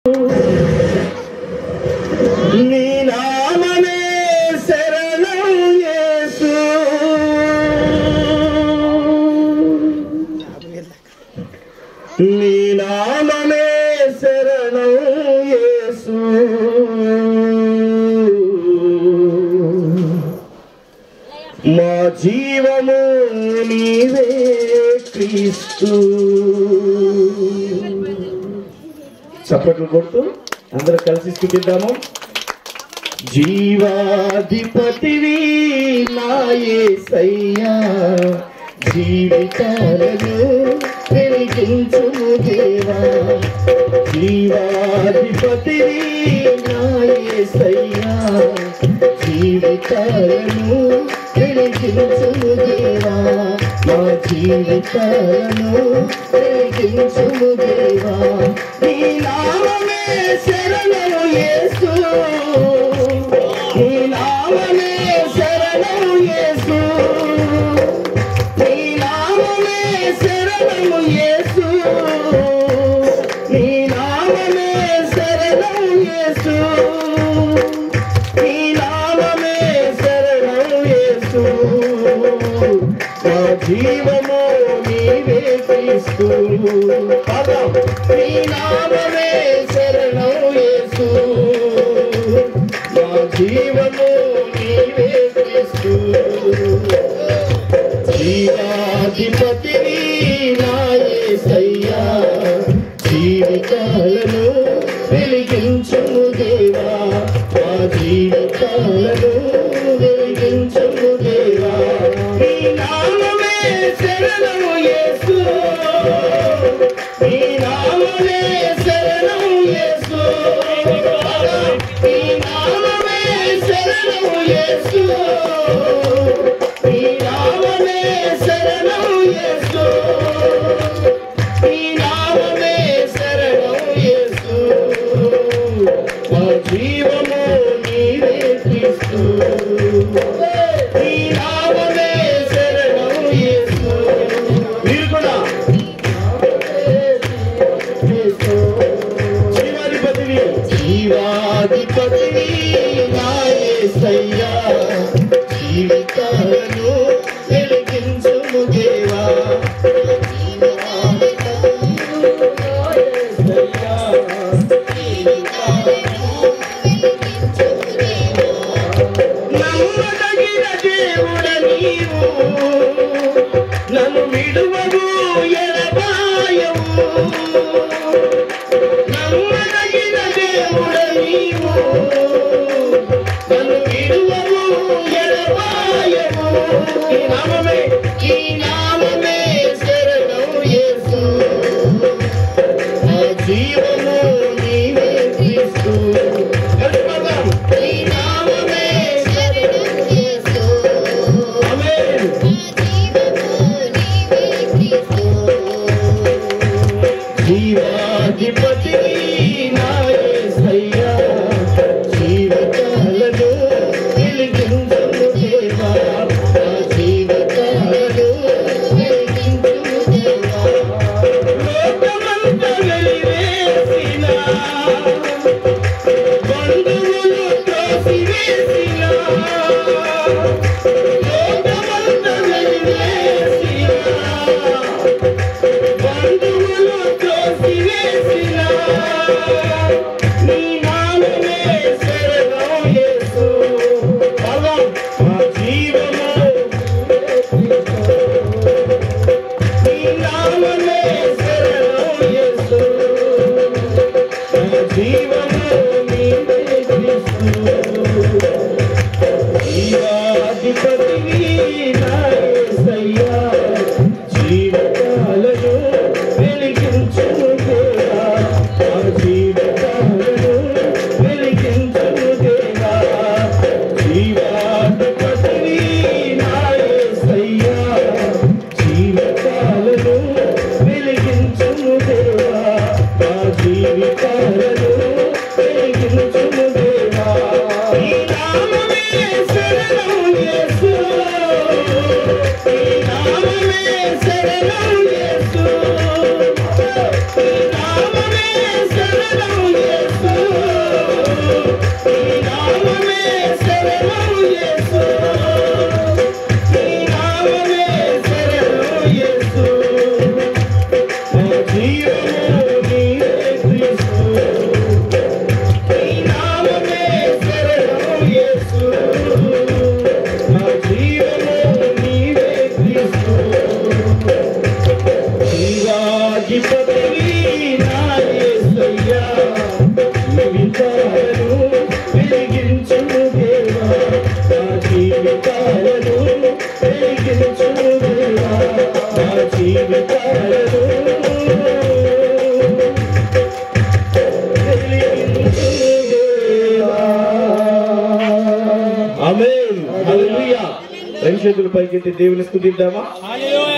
నీ నామమే శరణం యేసు, నీ నామమే శరణం యేసు, మా జీవము నీవే క్రీస్తు. చప్పట్లు కొడుతూ అందరూ కలిసి స్తుతిద్దాము. జీవాధిపతివి నా యేసయ్యా, జీవితాలను వెలిగించుము దేవా. జీవాధిపతివి నా యేసయ్యా, జీవితాలను వెలిగించుము దేవా. మా జీవితాలను వెలిగించుము దేవా. నీ నామమే శరణము యేసు, నీ నామమే శరణము యేసు, నీ నామమే శరణము యేసు, నీ నామమే శరణము యేసు, నీ నామమే శరణము యేసు. మా జీవము నీవే క్రీస్తు. నీ నామమే శరణము యేసు, మా జీవము నీవే క్రీస్తు. జీవాధిపతివి నా యేసయ్యా, జీవితాలను వెలిగించుము దేవా. మా జీవితాలను వెలిగించుము దేవా. నీ నామమే శరణము యేసు, నీ నామమే శరణము యేసు, నీ నామమే శరణము యేసు, నీ నామమే శరణము యేసు, నీ నామమే శరణము యేసు. మా జీవము నీవే క్రీస్తు. నీ నామమే శరణము యేసు. మీరు కూడా జీవాధిపతివి, జీవాధిపతివి నా యేసయ్యా, జీవితాలను వెలిగించుము దేవా. నమ్మదగిన దేవుడ నీవు, నన్ను విడువవు ఎడబాయవు. నమ్మదగిన దేవుడ నీవు, నన్ను విడువవు ఎడబాయవు. ఈ నామమే, ఈ నామమే శరణం యేసు, మా జీవము నీవే క్రీస్తు. ఈ నామమే శరణం యేసు, ఆమేన్. జీవాధిపతివి నా యేసయ్యా, చేతులు పైకెత్తి దేవుని స్తుతిద్దామా? హల్లెలూయా.